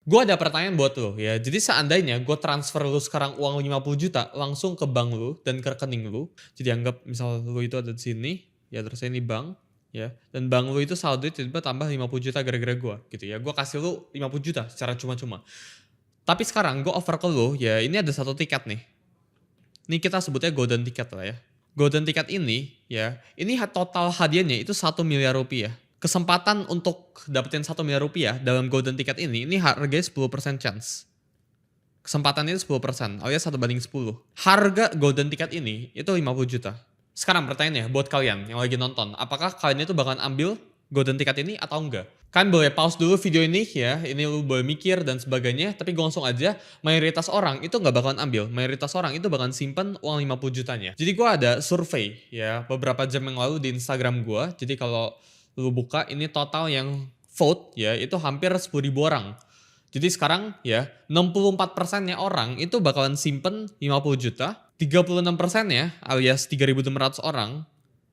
Gue ada pertanyaan buat lo ya. Jadi seandainya gue transfer lu sekarang uang 50 juta langsung ke bank lu dan ke rekening lu. Jadi anggap misal lu itu ada di sini, ya terus ini bank, ya. Dan bank lu itu saldo tiba-tiba tambah 50 juta gara-gara gue gitu ya. Gue kasih lu 50 juta secara cuma-cuma. Tapi sekarang gue offer ke lu, ya ini ada satu tiket nih. Ini kita sebutnya golden ticket lah ya. Golden ticket ini ya, ini total hadiahnya itu 1 miliar rupiah. Kesempatan untuk dapetin 1 miliar rupiah dalam golden ticket ini harganya 10% chance. Kesempatannya itu 10%, alias 1/10. Harga golden ticket ini itu 50 juta. Sekarang pertanyaannya buat kalian yang lagi nonton, apakah kalian itu bakalan ambil golden ticket ini atau enggak? Kalian boleh pause dulu video ini ya, ini lu boleh mikir dan sebagainya, tapi gue langsung aja, mayoritas orang itu nggak bakalan ambil, mayoritas orang itu bakalan simpen uang 50 jutanya. Jadi gue ada survei ya, beberapa jam yang lalu di Instagram gue, jadi kalau lu buka ini total yang vote ya, itu hampir 10.000 orang. Jadi sekarang ya 64%-nya orang itu bakalan simpen 50 juta, 36%-nya alias 3.600 orang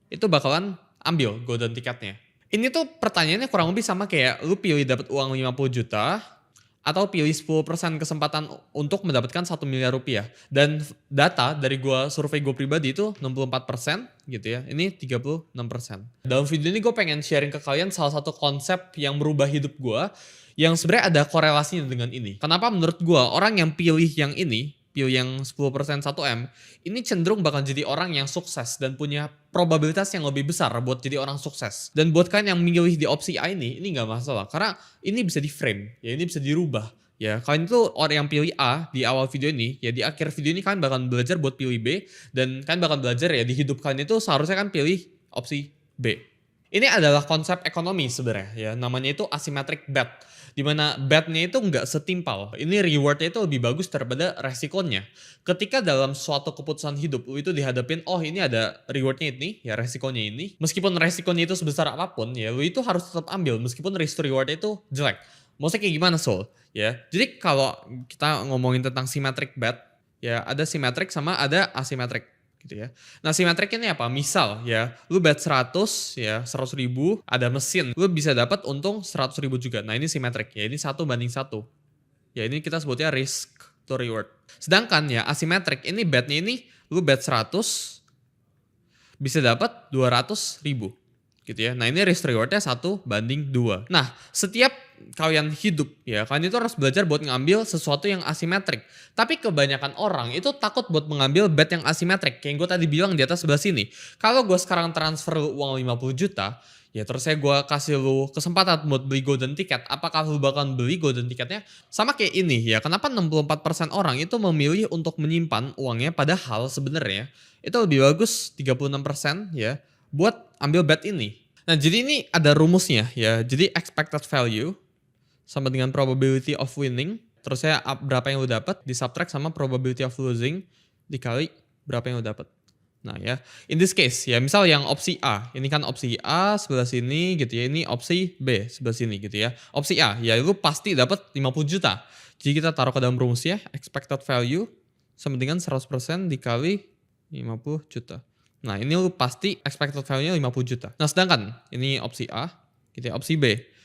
itu bakalan ambil golden ticketnya. Ini tuh pertanyaannya kurang lebih sama kayak lu pilih dapat uang 50 juta atau pilih 10% kesempatan untuk mendapatkan 1 miliar rupiah. Dan data dari survei gue pribadi itu 64% gitu ya. Ini 36%. Dalam video ini gue pengen sharing ke kalian salah satu konsep yang merubah hidup gue yang sebenarnya ada korelasinya dengan ini. Kenapa menurut gue orang yang pilih yang ini, pilih yang 10% 1M, ini cenderung bakal jadi orang yang sukses dan punya probabilitas yang lebih besar buat jadi orang sukses. Dan buat kalian yang milih di opsi A ini nggak masalah. Karena ini bisa di frame, ya ini bisa dirubah. Ya, kalian itu orang yang pilih A di awal video ini, ya di akhir video ini kalian bakal belajar buat pilih B. Dan kalian bakal belajar ya di hidup kalian itu seharusnya kan pilih opsi B. Ini adalah konsep ekonomi sebenarnya ya, namanya itu asymmetric bet. Dimana bet-nya itu nggak setimpal. Ini reward-nya itu lebih bagus daripada resikonya. Ketika dalam suatu keputusan hidup, lu itu dihadapin, oh ini ada reward-nya ini, ya resikonya ini. Meskipun resikonya itu sebesar apapun, ya lu itu harus tetap ambil meskipun risk to reward-nya itu jelek. Maksudnya kayak gimana Soul? Ya, jadi kalau kita ngomongin tentang symmetric bet, ya ada symmetric sama ada asymmetric. Gitu ya. Nah simetrik ini apa? Misal ya, lu bet 100 ya, 100 ribu, ada mesin, lu bisa dapat untung 100 ribu juga. Nah ini simetrik ya, ini 1/1. Ya ini kita sebutnya risk to reward. Sedangkan ya asimetrik, ini betnya ini lu bet 100 bisa dapat 200 ribu. Gitu ya. Nah ini risk rewardnya 1/2. Nah setiap kalian hidup ya, kalian itu harus belajar buat ngambil sesuatu yang asimetrik. Tapi kebanyakan orang itu takut buat mengambil bet yang asimetrik. Kayak yang gue tadi bilang di atas sebelah sini. Kalau gue sekarang transfer lu uang 50 juta, ya terus saya gue kasih lu kesempatan buat beli golden ticket. Apakah lu bakal beli golden ticketnya? Sama kayak ini ya, kenapa 64% orang itu memilih untuk menyimpan uangnya, padahal sebenarnya itu lebih bagus 36% ya buat ambil bet ini. Nah jadi ini ada rumusnya ya, jadi expected value sama dengan probability of winning, terus saya berapa yang lu dapat disubtract sama probability of losing dikali berapa yang lu dapat. Nah ya, in this case ya, misal yang opsi A, ini kan opsi A sebelah sini gitu ya, ini opsi B sebelah sini gitu ya. Opsi A, ya lu pasti dapat 50 juta. Jadi kita taruh ke dalam rumus ya, expected value sama dengan 100% dikali 50 juta. Nah ini lu pasti expected value-nya 50 juta. Nah sedangkan ini opsi A, gitu ya, opsi B.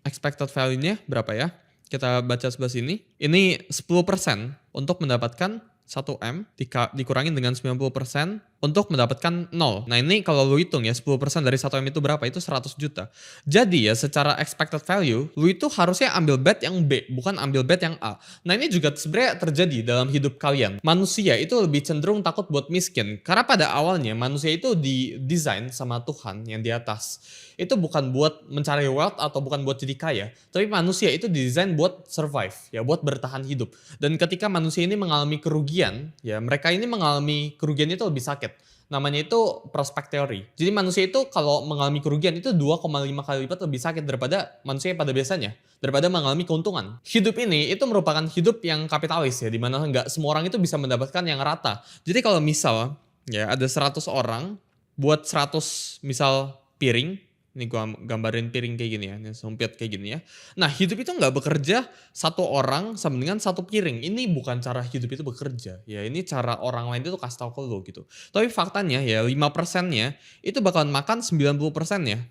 Expected value-nya berapa ya? Kita baca sebelah sini. Ini 10% untuk mendapatkan 1M dikurangin dengan 90% untuk mendapatkan 0. Nah ini kalau lu hitung ya 10% dari 1M itu berapa? Itu 100 juta. Jadi ya secara expected value, lu itu harusnya ambil bet yang B, bukan ambil bet yang A. Nah ini juga sebenarnya terjadi dalam hidup kalian. Manusia itu lebih cenderung takut buat miskin. Karena pada awalnya manusia itu didesain sama Tuhan yang di atas. Itu bukan buat mencari wealth atau bukan buat jadi kaya. Tapi manusia itu didesain buat survive, ya buat bertahan hidup. Dan ketika manusia ini mengalami kerugian, ya mereka ini mengalami kerugian itu lebih sakit. Namanya itu prospect theory. Jadi manusia itu kalau mengalami kerugian itu 2,5 kali lipat lebih sakit daripada manusia pada biasanya. Daripada mengalami keuntungan. Hidup ini itu merupakan hidup yang kapitalis ya. Dimana nggak semua orang itu bisa mendapatkan yang rata. Jadi kalau misal ya ada 100 orang buat 100 misal piring. Ini gua gambarin piring kayak gini ya, ini sempit kayak gini ya. Nah hidup itu nggak bekerja satu orang sama dengan satu piring. Ini bukan cara hidup itu bekerja. Ya ini cara orang lain itu kasih tau ke lo gitu. Tapi faktanya ya 5%-nya itu bakalan makan 90%-nya.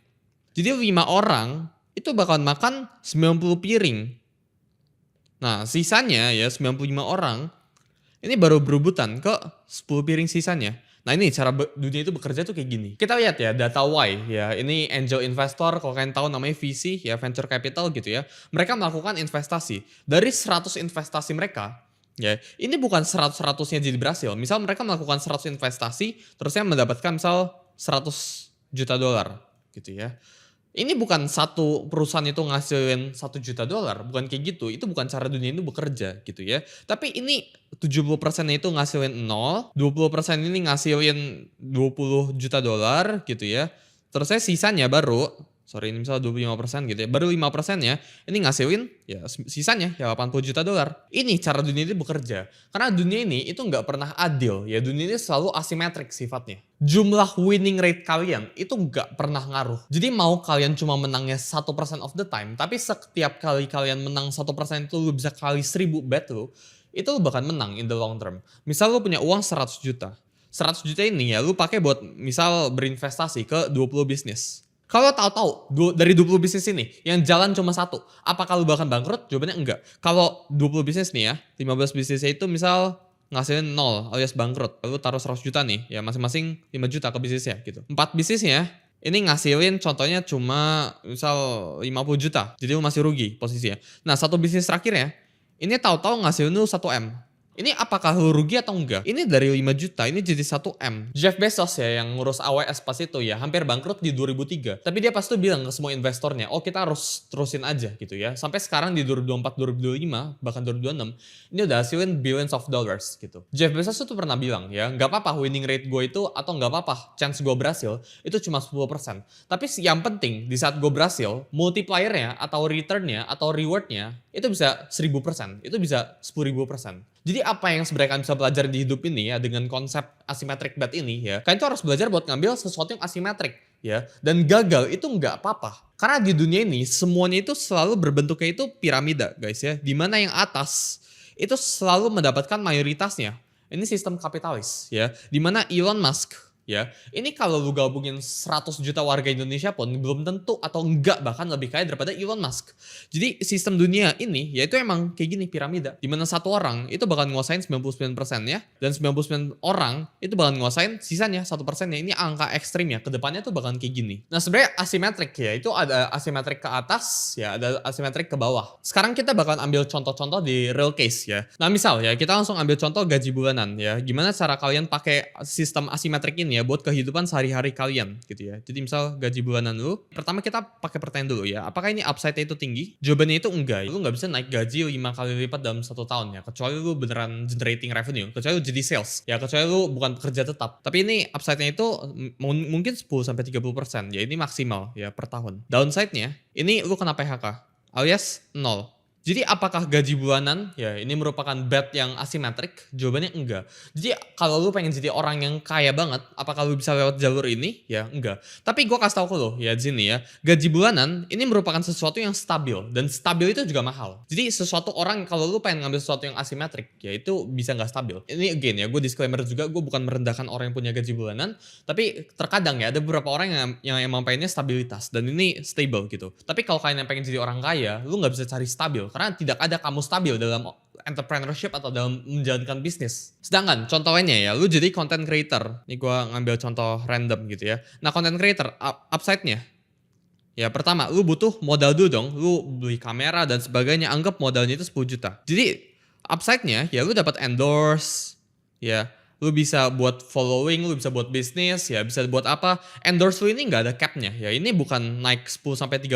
Jadi 5 orang itu bakalan makan 90 piring. Nah, sisanya ya 95 orang ini baru berebutan ke 10 piring sisanya. Nah, ini cara dunia itu bekerja tuh kayak gini. Kita lihat ya data Y ya. Ini angel investor, kalau kalian tahu namanya VC ya, venture capital gitu ya. Mereka melakukan investasi. Dari 100 investasi mereka, ya, ini bukan 100-100-nya jadi berhasil. Misal mereka melakukan 100 investasi, terusnya mendapatkan misal 100 juta dolar gitu ya. Ini bukan satu perusahaan itu ngasilin 1 juta dolar, bukan kayak gitu. Itu bukan cara dunia itu bekerja gitu ya. Tapi ini 70%-nya itu ngasilin 0, 20% ini ngasilin 20 juta dolar gitu ya. Terusnya sisanya baru, sorry ini misalnya 25% gitu ya, baru 5%-nya ini ngasilin ya sisanya ya 80 juta dolar. Ini cara dunia itu bekerja. Karena dunia ini itu nggak pernah adil ya, dunia ini selalu asimetrik sifatnya. Jumlah winning rate kalian itu nggak pernah ngaruh. Jadi mau kalian cuma menangnya 1% of the time, tapi setiap kali kalian menang 1% itu lu bisa kali 1000 bet lu, itu lu bakal menang in the long term. Misal lu punya uang 100 juta. 100 juta ini ya lu pakai buat misal berinvestasi ke 20 bisnis. Kalau tahu-tahu dari 20 bisnis ini yang jalan cuma satu, apakah lu bakal bangkrut? Jawabannya enggak. Kalau 20 bisnis nih ya, 15 bisnisnya itu misal ngasilin 0 alias bangkrut. Lalu taruh 100 juta nih, ya masing-masing 5 juta ke bisnisnya gitu. 4 bisnisnya ini ngasilin contohnya cuma misal 50 juta. Jadi lu masih rugi posisinya. Nah, satu bisnis terakhirnya ini tahu-tahu ngasilin lu 1 M. Ini apakah lu rugi atau enggak? Ini dari 5 juta, ini jadi 1 M. Jeff Bezos ya yang ngurus AWS pas itu ya, hampir bangkrut di 2003. Tapi dia pas itu bilang ke semua investornya, oh kita harus terusin aja gitu ya. Sampai sekarang di 2024, 2025, bahkan 2026, ini udah hasilin billions of dollars gitu. Jeff Bezos itu pernah bilang ya, nggak apa-apa winning rate gue itu, atau nggak apa-apa chance gue berhasil, itu cuma 10%. Tapi yang penting, di saat gue berhasil, multipliernya atau returnnya atau rewardnya, itu bisa 1000%, itu bisa 10.000%. Jadi apa yang sebenarnya kalian bisa belajar di hidup ini ya dengan konsep asymmetric bet ini ya. Kalian tuh harus belajar buat ngambil sesuatu yang asimetrik ya. Dan gagal itu nggak apa-apa. Karena di dunia ini semuanya itu selalu berbentuknya itu piramida guys ya. Dimana yang atas itu selalu mendapatkan mayoritasnya. Ini sistem kapitalis ya. Dimana Elon Musk ya, ini kalau lu gabungin 100 juta warga Indonesia pun belum tentu atau enggak bahkan lebih kaya daripada Elon Musk. Jadi sistem dunia ini ya itu emang kayak gini piramida. Dimana satu orang itu bakal nguasain 99% ya. Dan 99 orang itu bakal nguasain sisanya 1% ya. Ini angka ekstrim ya. Kedepannya tuh bakal kayak gini. Nah sebenarnya asimetrik ya. Itu ada asimetrik ke atas ya. Ada asimetrik ke bawah. Sekarang kita bakal ambil contoh-contoh di real case ya. Nah misal ya kita langsung ambil contoh gaji bulanan ya. Gimana cara kalian pakai sistem asimetrik ini ya buat kehidupan sehari-hari kalian gitu ya. Jadi misal gaji bulanan lu, pertama kita pakai pertanyaan dulu ya, apakah ini upside-nya itu tinggi? Jawabannya itu enggak. Lu nggak bisa naik gaji 5 kali lipat dalam 1 tahun ya, kecuali lu beneran generating revenue, kecuali lu jadi sales ya, kecuali lu bukan pekerja tetap. Tapi ini upside-nya itu mungkin 10-30%, ya ini maksimal ya per tahun. Downside-nya ini lu kena PHK alias 0. Jadi apakah gaji bulanan ya ini merupakan bet yang asimetrik? Jawabannya enggak. Jadi kalau lu pengen jadi orang yang kaya banget, apakah lu bisa lewat jalur ini? Ya enggak. Tapi gue kasih tau ke lu ya Zini ya, gaji bulanan ini merupakan sesuatu yang stabil dan stabil itu juga mahal. Jadi sesuatu orang kalau lu pengen ngambil sesuatu yang asimetrik ya itu bisa nggak stabil. Ini again ya gue disclaimer juga, gue bukan merendahkan orang yang punya gaji bulanan, tapi terkadang ya ada beberapa orang yang emang pengennya stabilitas dan ini stable gitu. Tapi kalau kalian yang pengen jadi orang kaya, lu nggak bisa cari stabil. Karena tidak ada kamu stabil dalam entrepreneurship atau dalam menjalankan bisnis. Sedangkan contohnya ya, lu jadi content creator. Ini gue ngambil contoh random gitu ya. Nah content creator, upside-nya. Ya pertama, lu butuh modal dulu dong. Lu beli kamera dan sebagainya, anggap modalnya itu 10 juta. Jadi upside-nya ya lu dapat endorse, ya lu bisa buat following, lu bisa buat bisnis, ya bisa buat apa. Endorse lu ini nggak ada cap-nya ya. Ini bukan naik 10-30%,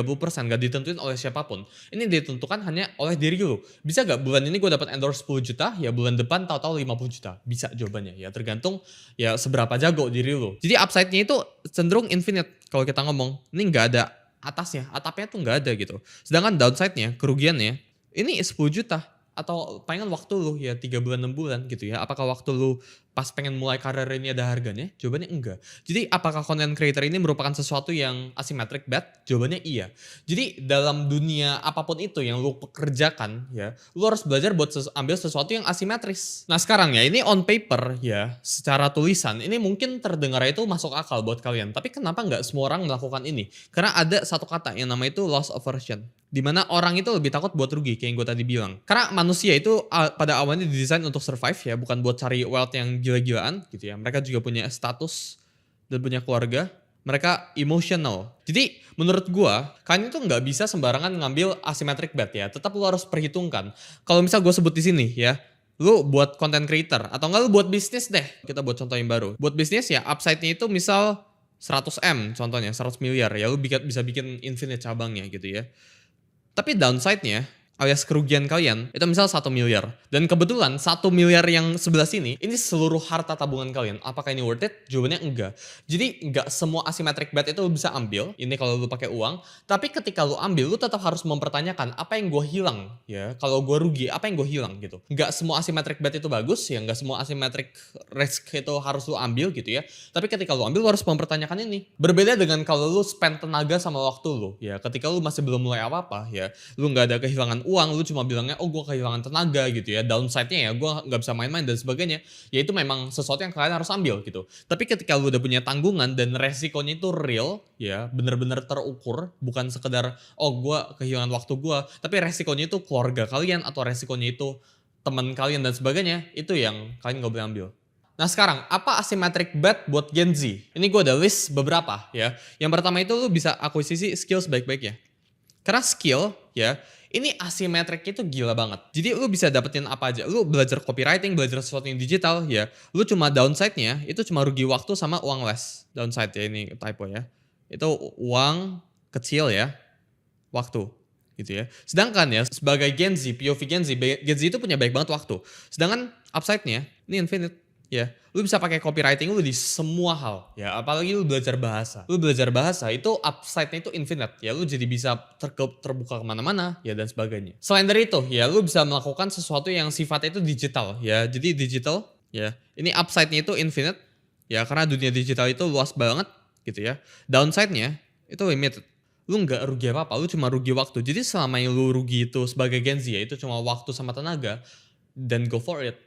nggak ditentuin oleh siapapun. Ini ditentukan hanya oleh diri lu. Bisa nggak bulan ini gue dapat endorse 10 juta, ya bulan depan tahu-tahu 50 juta. Bisa jawabannya ya, tergantung ya seberapa jago diri lu. Jadi upside-nya itu cenderung infinite kalau kita ngomong. Ini nggak ada atasnya, atapnya tuh nggak ada gitu. Sedangkan downside-nya, kerugiannya, ini 10 juta. atau palingan waktu lu ya 3 bulan 6 bulan gitu ya. Apakah waktu lu pas pengen mulai karir ini ada harganya? Jawabannya enggak. Jadi apakah content creator ini merupakan sesuatu yang asymmetric bet? Jawabannya iya. Jadi dalam dunia apapun itu yang lu pekerjakan ya, lu harus belajar buat ambil sesuatu yang asimetris. Nah sekarang ya, ini on paper ya, secara tulisan ini mungkin terdengar itu masuk akal buat kalian. Tapi kenapa nggak semua orang melakukan ini? Karena ada satu kata yang namanya itu loss aversion. Dimana orang itu lebih takut buat rugi kayak yang gue tadi bilang. Karena manusia itu pada awalnya didesain untuk survive ya, bukan buat cari wealth yang gila-gilaan gitu ya. Mereka juga punya status dan punya keluarga. Mereka emotional. Jadi menurut gua, kalian itu nggak bisa sembarangan ngambil asymmetric bet ya. Tetap lu harus perhitungkan. Kalau misal gue sebut di sini ya, lu buat content creator atau enggak lu buat bisnis deh. Kita buat contoh yang baru. Buat bisnis ya, upside-nya itu misal 100M contohnya, 100 miliar ya, lu bisa bikin infinite cabangnya gitu ya. Tapi downside-nya alias kerugian kalian itu misal 1 miliar. Dan kebetulan 1 miliar yang sebelah sini ini seluruh harta tabungan kalian. Apakah ini worth it? Jawabannya enggak. Jadi enggak semua asymmetric bet itu lu bisa ambil. Ini kalau lu pakai uang. Tapi ketika lu ambil, lu tetap harus mempertanyakan apa yang gue hilang ya. Kalau gue rugi, apa yang gue hilang gitu. Enggak semua asymmetric bet itu bagus ya. Enggak semua asymmetric risk itu harus lu ambil gitu ya. Tapi ketika lu ambil, lu harus mempertanyakan ini. Berbeda dengan kalau lu spend tenaga sama waktu lu ya. Ketika lu masih belum mulai apa-apa ya, lu nggak ada kehilangan uang, lu cuma bilangnya oh gue kehilangan tenaga gitu ya, downside-nya ya gue nggak bisa main-main dan sebagainya, ya itu memang sesuatu yang kalian harus ambil gitu. Tapi ketika lu udah punya tanggungan dan resikonya itu real ya, bener-bener terukur, bukan sekedar oh gue kehilangan waktu gue, tapi resikonya itu keluarga kalian atau resikonya itu teman kalian dan sebagainya, itu yang kalian nggak boleh ambil. Nah sekarang, apa asymmetric bet buat Gen Z? Ini gue ada list beberapa ya. Yang pertama itu lu bisa akuisisi skill sebaik-baiknya. Karena skill ya, ini asimetriknya itu gila banget. Jadi lu bisa dapetin apa aja. Lu belajar copywriting, belajar sesuatu yang digital ya. Lu cuma downside-nya itu cuma rugi waktu sama uang les. Downside ya, ini typo ya. Itu uang kecil ya, waktu gitu ya. Sedangkan ya sebagai Gen Z, POV Gen Z itu punya banyak banget waktu. Sedangkan upside-nya ini infinite. Ya, lu bisa pakai copywriting lu di semua hal ya, apalagi lu belajar bahasa. Lu belajar bahasa itu upside-nya itu infinite ya, lu jadi bisa terbuka kemana-mana ya dan sebagainya. Selain dari itu ya, lu bisa melakukan sesuatu yang sifatnya itu digital ya. Jadi digital ya, ini upside-nya itu infinite ya, karena dunia digital itu luas banget gitu ya. Downside-nya itu limited. Lu nggak rugi apa-apa, lu cuma rugi waktu. Jadi selama yang lu rugi itu sebagai Gen Z ya, itu cuma waktu sama tenaga, dan go for it.